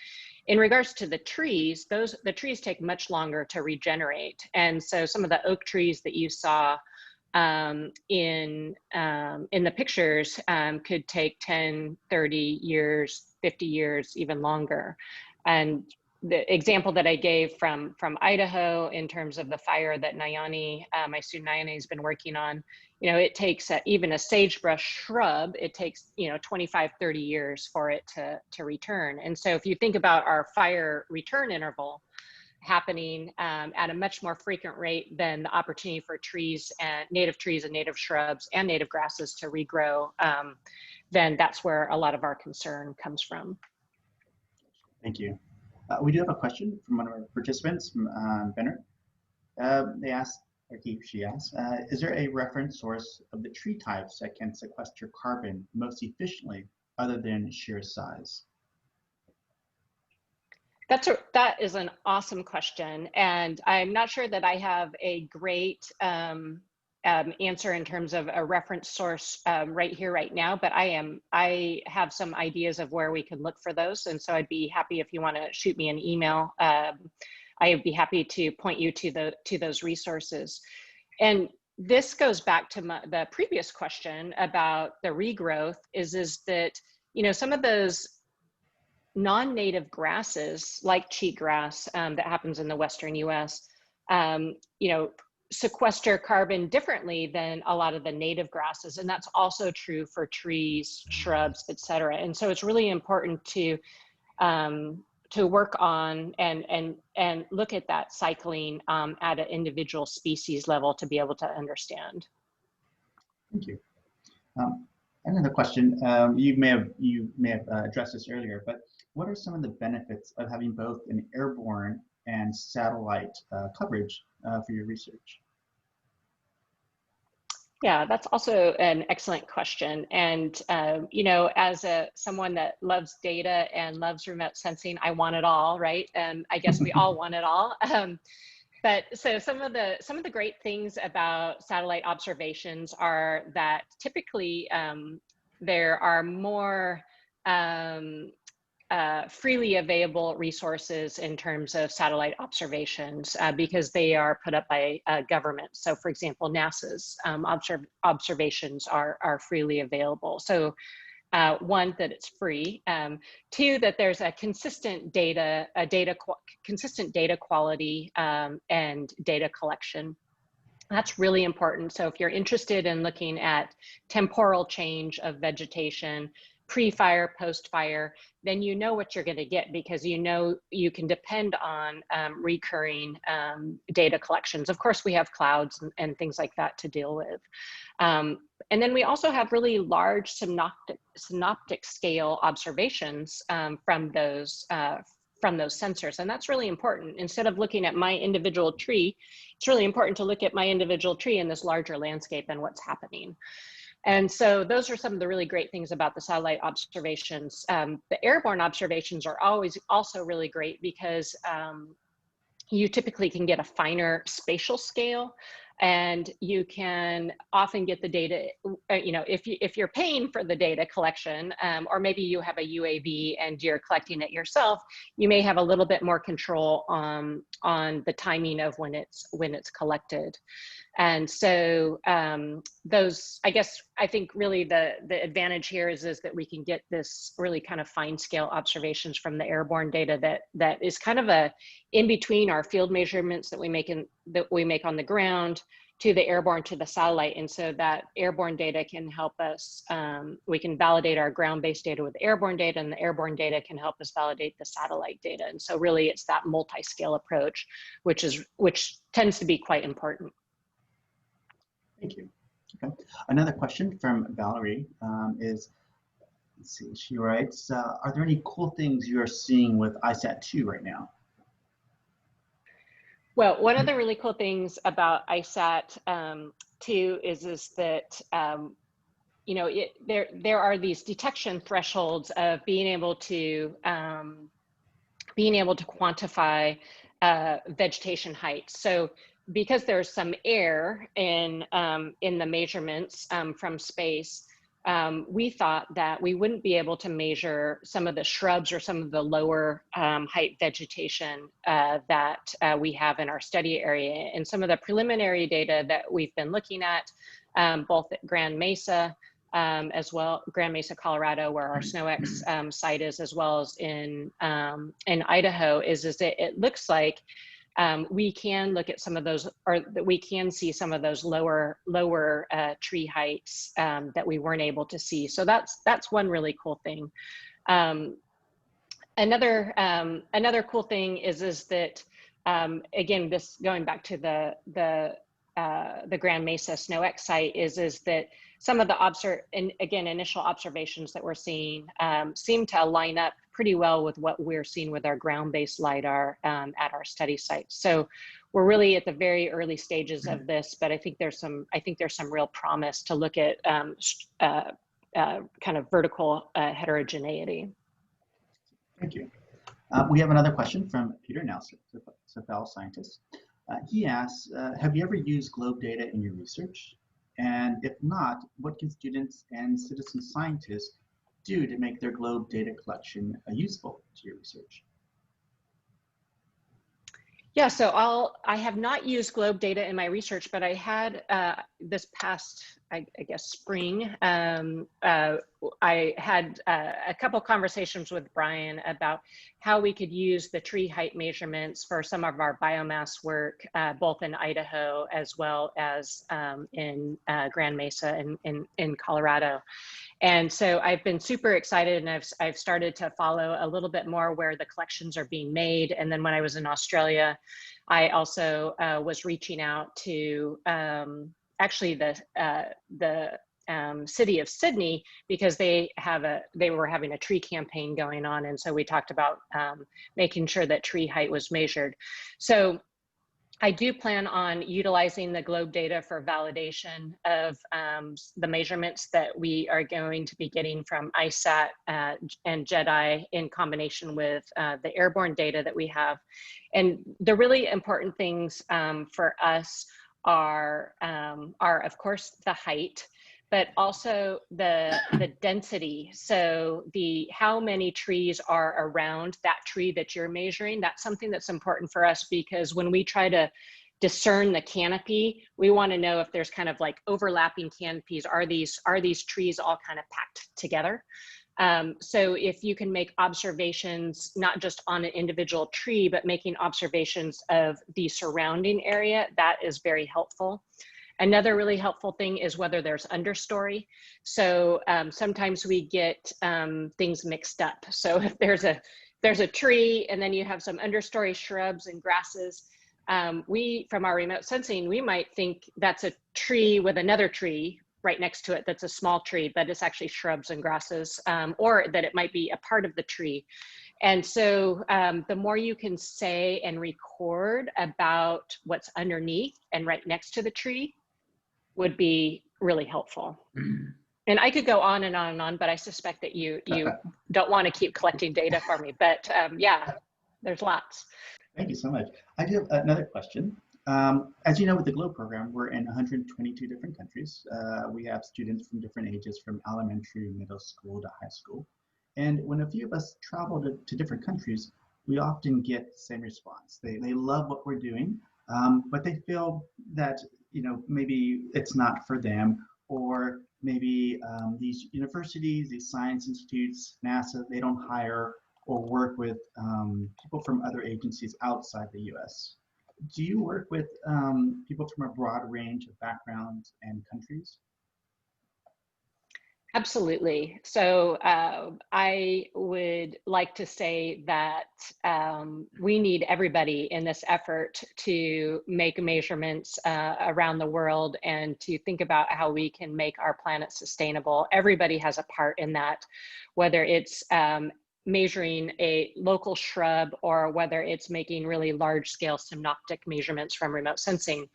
In regards to the trees, the trees take much longer to regenerate, and so some of the oak trees that you saw in the pictures could take 10, 30 years, 50 years, even longer. And the example that I gave from Idaho in terms of the fire that Nayani, my student Nayani, has been working on, it takes even a sagebrush shrub, it takes 25, 30 years for it to return. And so if you think about our fire return interval happening at a much more frequent rate than the opportunity for trees and native shrubs and native grasses to regrow, then that's where a lot of our concern comes from. Thank you. We do have a question from one of our participants, from Benner. They asked, or she asked, is there a reference source of the tree types that can sequester carbon most efficiently other than sheer size? That is an awesome question, and I'm not sure that I have a great answer in terms of a reference source right here, right now, but I have some ideas of where we can look for those, and so I'd be happy if you want to shoot me an email. I'd be happy to point you to those resources. And this goes back to the previous question about the regrowth. Is that some of those non-native grasses like cheatgrass that happens in the Western US, sequester carbon differently than a lot of the native grasses. And that's also true for trees, shrubs, et cetera. And so it's really important to work on and look at that cycling at an individual species level to be able to understand. Thank you. Another question, you may have addressed this earlier, but what are some of the benefits of having both an airborne and satellite coverage for your research? Yeah, that's also an excellent question. And, as someone that loves data and loves remote sensing, I want it all, right? And I guess we all want it all. But so some of the great things about satellite observations are that typically there are more freely available resources in terms of satellite observations because they are put up by government. So for example, NASA's observations are freely available. So one, that it's free. Two, that there's a consistent consistent data quality and data collection. That's really important. So if you're interested in looking at temporal change of vegetation, pre-fire, post-fire, then you know what you're going to get, because you know you can depend on recurring data collections. Of course, we have clouds and things like that to deal with. And then we also have really large synoptic scale observations from those sensors. And that's really important. Instead of looking at my individual tree, it's really important to look at my individual tree in this larger landscape and what's happening. And so those are some of the really great things about the satellite observations. The airborne observations are always also really great, because you typically can get a finer spatial scale, and you can often get the data, you know, if you're paying for the data collection, or maybe you have a UAV and you're collecting it yourself, you may have a little bit more control on the timing of when it's collected. And so I think really the advantage here is that we can get this really kind of fine scale observations from the airborne data that is kind of a in between our field measurements that we make on the ground to the airborne to the satellite. And so that airborne data can help us, we can validate our ground-based data with the airborne data, and the airborne data can help us validate the satellite data. And so really it's that multi-scale approach, which tends to be quite important. Thank you. Okay. Another question from Valerie is, let's see, she writes, are there any cool things you are seeing with ICESat-2 right now? Well, one of the really cool things about ICESat-2 is that, you know, there are these detection thresholds of being able to quantify vegetation height. So because there's some air in the measurements from space, we thought that we wouldn't be able to measure some of the shrubs or some of the lower height vegetation that we have in our study area. And some of the preliminary data that we've been looking at, both at Grand Mesa, as well, Grand Mesa, Colorado, where our SNOX site is, as well as in Idaho, is that it looks like we can look at some of those, or that we can see some of those lower tree heights that we weren't able to see. So that's one really cool thing. Another cool thing is that again, this going back to the Grand Mesa SNOX site is that some of the initial observations that we're seeing seem to line up pretty well with what we're seeing with our ground-based LiDAR at our study site. So we're really at the very early stages of this, but I think there's some real promise to look at kind of vertical heterogeneity. Thank you. We have another question from Peter Nelson, a fellow scientist. He asks, have you ever used globe data in your research? And if not, what can students and citizen scientists do to make their globe data collection useful to your research? Yeah, so I have not used globe data in my research, but I had this past, I guess, spring, I had a couple conversations with Brian about how we could use the tree height measurements for some of our biomass work, both in Idaho as well as in Grand Mesa in Colorado. And so I've been super excited, and I've started to follow a little bit more where the collections are being made. And then when I was in Australia, I also was reaching out to actually the city of Sydney, because they were having a tree campaign going on. And so we talked about making sure that tree height was measured. So I do plan on utilizing the globe data for validation of the measurements that we are going to be getting from ICESat and JEDI in combination with the airborne data that we have. And the really important things for us are of course the height, but also the density. So how many trees are around that tree that you're measuring, that's something that's important for us, because when we try to discern the canopy. We want to know if there's kind of like overlapping canopies. Are these trees all kind of packed together? So if you can make observations, not just on an individual tree, but making observations of the surrounding area, that is very helpful. Another really helpful thing is whether there's understory. So sometimes we get things mixed up. So if there's a tree and then you have some understory shrubs and grasses, from our remote sensing, we might think that's a tree with another tree right next to it that's a small tree, but it's actually shrubs and grasses, or that it might be a part of the tree. And so the more you can say and record about what's underneath and right next to the tree would be really helpful. And I could go on and on and on, but I suspect that you don't want to keep collecting data for me. But yeah, there's lots. Thank you so much. I do have another question. As you know, with the GLOBE program, we're in 122 different countries. We have students from different ages, from elementary, middle school to high school. And when a few of us travel to different countries, we often get the same response. They love what we're doing, but they feel that, you know, maybe it's not for them, or maybe these universities, these science institutes, NASA, they don't hire or work with people from other agencies outside the US. Do you work with people from a broad range of backgrounds and countries? Absolutely. So I would like to say that we need everybody in this effort to make measurements around the world and to think about how we can make our planet sustainable. Everybody has a part in that, whether it's measuring a local shrub or whether it's making really large scale synoptic measurements from remote sensing.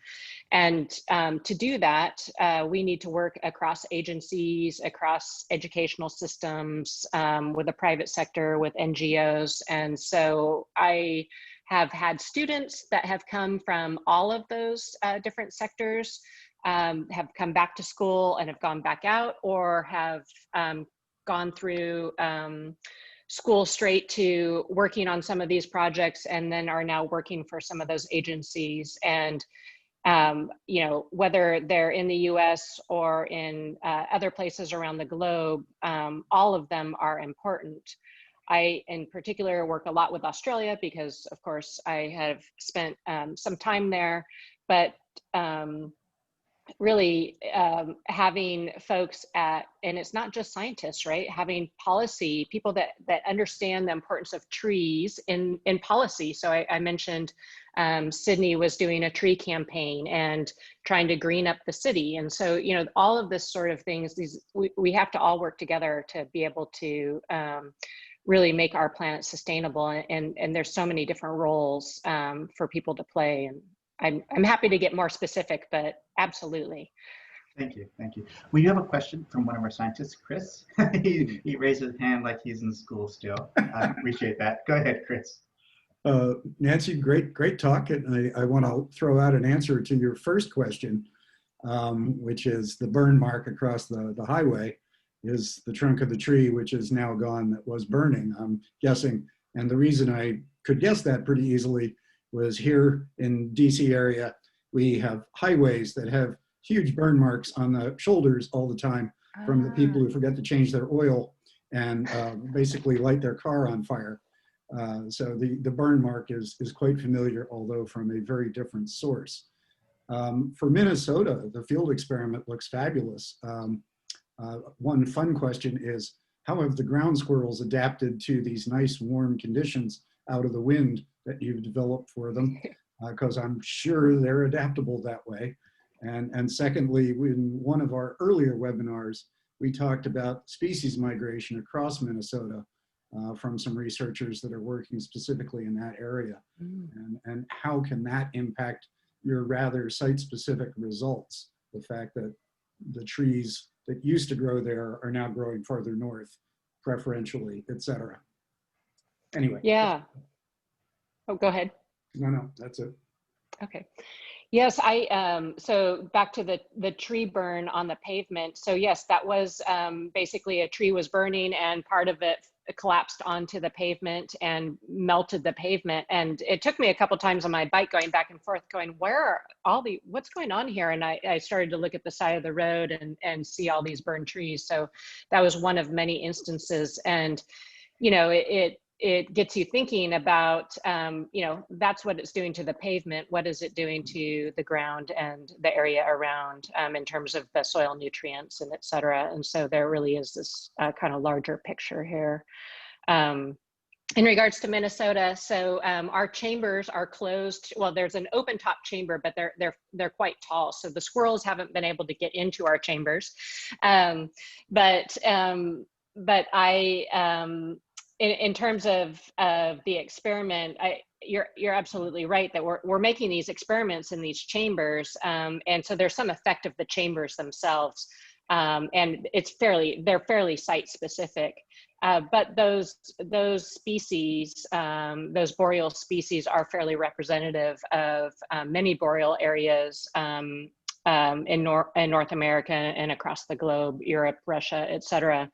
And to do that, we need to work across agencies, across educational systems, with the private sector, with NGOs. And so I have had students that have come from all of those different sectors, have come back to school and have gone back out, or have gone through school straight to working on some of these projects and then are now working for some of those agencies. And you know, whether they're in the US or in other places around the globe, all of them are important. I, in particular, work a lot with Australia because, of course, I have spent some time there, but really having folks at, and it's not just scientists, right? Having policy, people that understand the importance of trees in policy. So I mentioned Sydney was doing a tree campaign and trying to green up the city. And so, you know, all of this sort of things, we have to all work together to be able to really make our planet sustainable. And there's so many different roles for people to play. And I'm happy to get more specific, but absolutely. Thank you, thank you. We have a question from one of our scientists, Chris. he raised his hand like he's in school still. I appreciate that. Go ahead, Chris. Nancy, great talk. And I want to throw out an answer to your first question, which is the burn mark across the highway is the trunk of the tree, which is now gone, that was burning, I'm guessing. And the reason I could guess that pretty easily was here in DC area, we have highways that have huge burn marks on the shoulders all the time from the people who forget to change their oil and basically light their car on fire. So the burn mark is quite familiar, although from a very different source. For Minnesota, the field experiment looks fabulous. One fun question is, how have the ground squirrels adapted to these nice warm conditions out of the wind that you've developed for them? Because I'm sure they're adaptable that way. And secondly, in one of our earlier webinars, we talked about species migration across Minnesota from some researchers that are working specifically in that area. And how can that impact your rather site-specific results? The fact that the trees that used to grow there are now growing farther north, preferentially, et cetera. Anyway. Yeah. Oh, go ahead. No, that's it. Okay. Yes, so back to the tree burn on the pavement. So yes, that was basically a tree was burning and part of it collapsed onto the pavement and melted the pavement. And it took me a couple times on my bike going back and forth going, where are what's going on here? And I started to look at the side of the road and see all these burned trees. So that was one of many instances. And, you know, it gets you thinking about, you know, that's what it's doing to the pavement. What is it doing to the ground and the area around in terms of the soil nutrients and et cetera. And so there really is this kind of larger picture here. In regards to Minnesota, so our chambers are closed. Well, there's an open top chamber, but they're quite tall. So the squirrels haven't been able to get into our chambers. But in terms of the experiment, you're absolutely right that we're making these experiments in these chambers, and so there's some effect of the chambers themselves, and they're fairly site specific. But those species, those boreal species, are fairly representative of many boreal areas in North America and across the globe, Europe, Russia, et cetera.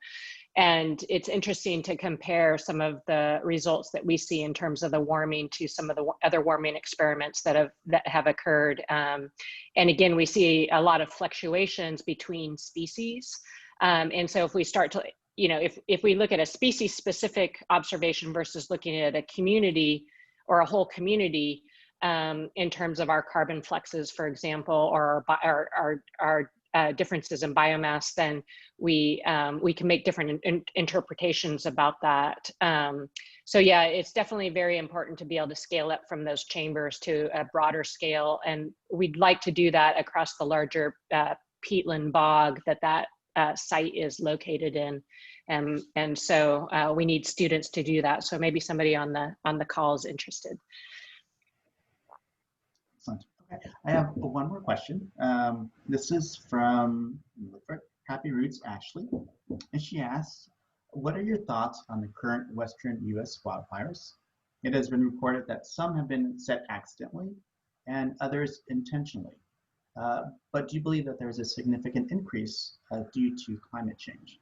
And it's interesting to compare some of the results that we see in terms of the warming to some of the other warming experiments that have occurred. And again, we see a lot of fluctuations between species. And so if we start to, you know, if we look at a species specific observation versus looking at a community or a whole community in terms of our carbon fluxes, for example, or our differences in biomass, then we can make different interpretations about that. So yeah, it's definitely very important to be able to scale up from those chambers to a broader scale. And we'd like to do that across the larger peatland bog that site is located in. And so we need students to do that. So maybe somebody on the call is interested. Excellent. Okay. I have one more question. This is from Happy Roots Ashley, and she asks, what are your thoughts on the current Western U.S. wildfires? It has been reported that some have been set accidentally and others intentionally. But do you believe that there is a significant increase due to climate change?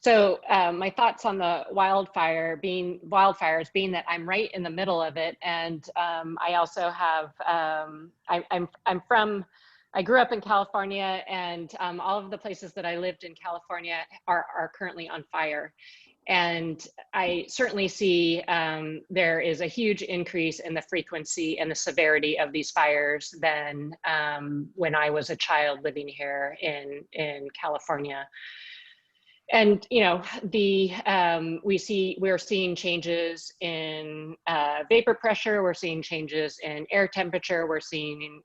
So my thoughts on the wildfires being that I'm right in the middle of it, and I also have I grew up in California, and all of the places that I lived in California are currently on fire. And I certainly see there is a huge increase in the frequency and the severity of these fires than when I was a child living here in California. And you know, we're seeing changes in vapor pressure, we're seeing changes in air temperature, we're seeing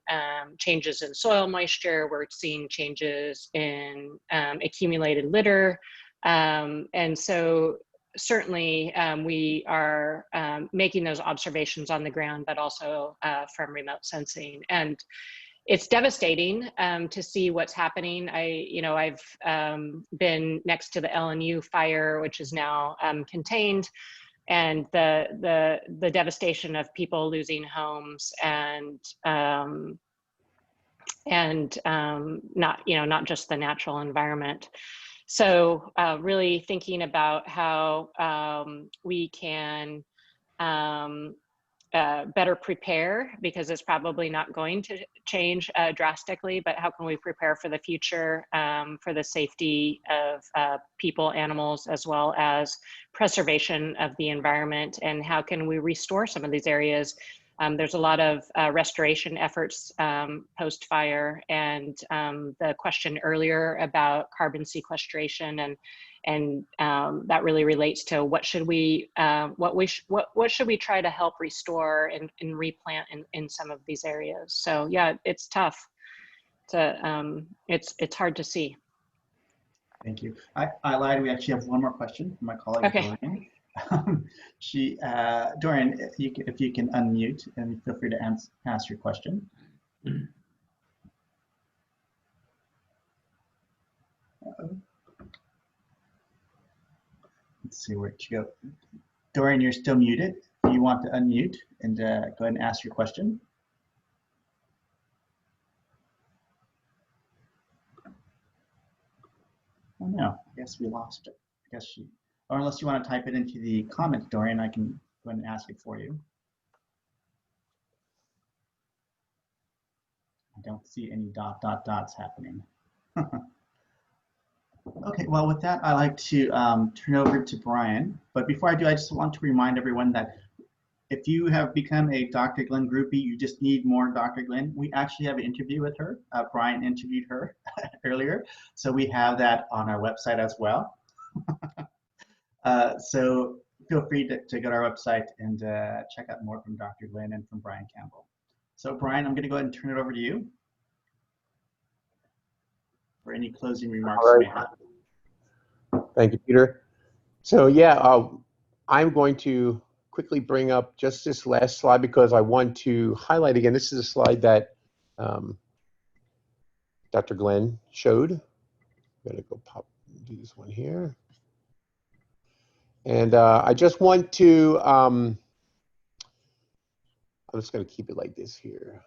changes in soil moisture, we're seeing changes in accumulated litter. And so certainly we are making those observations on the ground, but also from remote sensing. And it's devastating to see what's happening. I've been next to the LNU fire, which is now contained, and the devastation of people losing homes and not just the natural environment. So really thinking about how we can better prepare, because it's probably not going to change drastically, but how can we prepare for the future for the safety of people, animals, as well as preservation of the environment, and how can we restore some of these areas? There's a lot of restoration efforts post-fire, and the question earlier about carbon sequestration and that really relates to what should we try to help restore and replant in some of these areas. So yeah, it's tough. It's hard to see. Thank you. I lied. We actually have one more question from my colleague. Okay. Dorian, if you can unmute and feel free to ask your question. Let's see where to go. Dorian, you're still muted. Do you want to unmute and go ahead and ask your question? Oh no, I guess we lost it. guess she, or unless you want to type it into the comments, Dorian, I can go ahead and ask it for you. I don't see any dots happening. Okay, well, with that, I'd like to turn over to Brian. But before I do, I just want to remind everyone that if you have become a Dr. Glenn groupie, you just need more Dr. Glenn. We actually have an interview with her. Brian interviewed her earlier. So we have that on our website as well. So feel free to go to our website and check out more from Dr. Glenn and from Brian Campbell. So Brian, I'm going to go ahead and turn it over to you for any closing remarks you may have. Thank you, Peter. So yeah, I'm going to quickly bring up just this last slide because I want to highlight again, this is a slide that Dr. Glenn showed. I'm gonna go do this one here. And I just want to, I'm just gonna keep it like this here.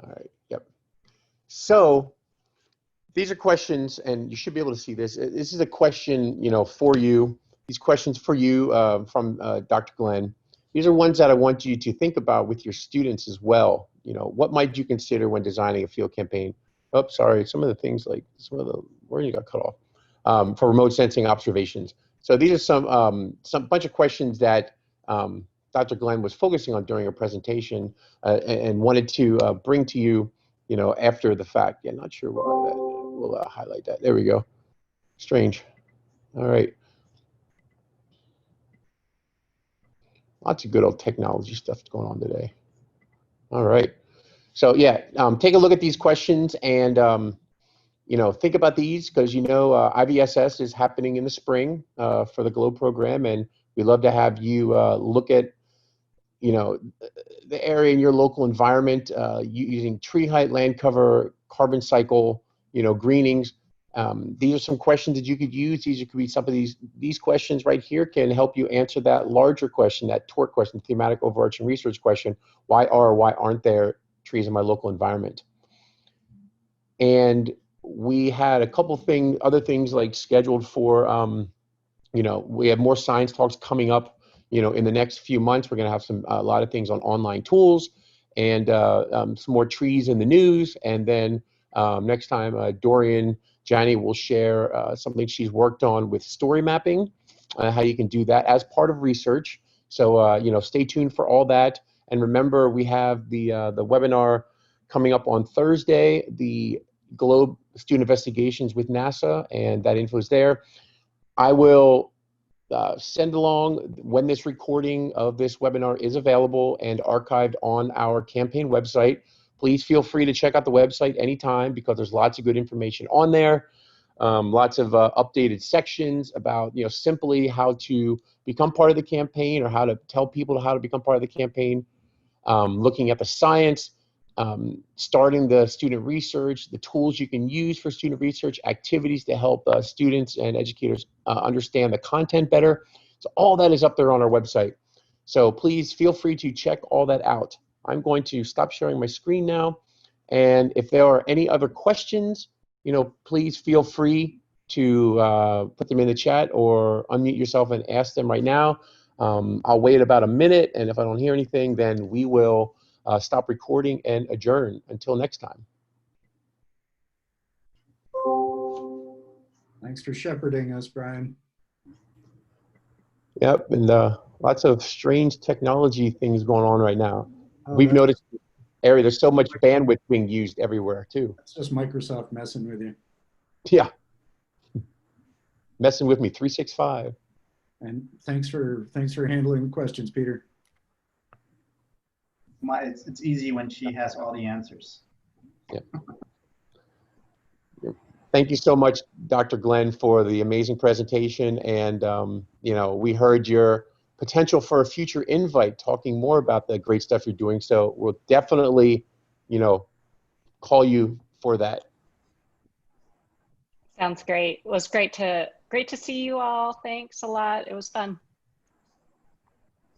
All right, yep. So these are questions, and you should be able to see this. This is a question, for you. These questions for you from Dr. Glenn. These are ones that I want you to think about with your students as well. What might you consider when designing a field campaign? Oh, sorry, some of the things like some of the wording got cut off for remote sensing observations. So these are some bunch of questions that Dr. Glenn was focusing on during her presentation and wanted to bring to you, after the fact. Yeah, not sure why that. We'll highlight that. There we go. Strange. All right. Lots of good old technology stuff going on today. All right. So yeah, take a look at these questions and think about these because IVSS is happening in the spring for the GLOBE program, and we'd love to have you look at the area in your local environment using tree height, land cover, carbon cycle, greenings. These are some questions that you could use. These could be some of these questions right here can help you answer that larger question, that TORC question, thematic overarching research question. Why are or why aren't there trees in my local environment? And we had a couple other things like scheduled for, we have more science talks coming up, in the next few months. We're going to have a lot of things on online tools and some more trees in the news. And then next time, Dorian Janney will share something she's worked on with story mapping, how you can do that as part of research. So, stay tuned for all that. And remember, we have the webinar coming up on Thursday, the GLOBE Student Investigations with NASA, and that info is there. I will send along when this recording of this webinar is available and archived on our campaign website. Please feel free to check out the website anytime because there's lots of good information on there. Lots of updated sections about, simply how to become part of the campaign or how to tell people how to become part of the campaign. Looking at the science, starting the student research, the tools you can use for student research, activities to help students and educators understand the content better. So all that is up there on our website. So please feel free to check all that out. I'm going to stop sharing my screen now. And if there are any other questions, please feel free to put them in the chat or unmute yourself and ask them right now. I'll wait about a minute, and if I don't hear anything, then we will stop recording and adjourn until next time. Thanks for shepherding us, Brian. Yep, and lots of strange technology things going on right now. Oh, We've noticed area there's so much bandwidth being used everywhere too. That's just Microsoft messing with you. Yeah, messing with me 365. And thanks for handling the questions, Peter. It's easy when she has all the answers. Yeah. Thank you so much, Dr. Glenn, for the amazing presentation. And, we heard your potential for a future invite talking more about the great stuff you're doing. So we'll definitely, call you for that. Sounds great. It was great to see you all. Thanks a lot. It was fun.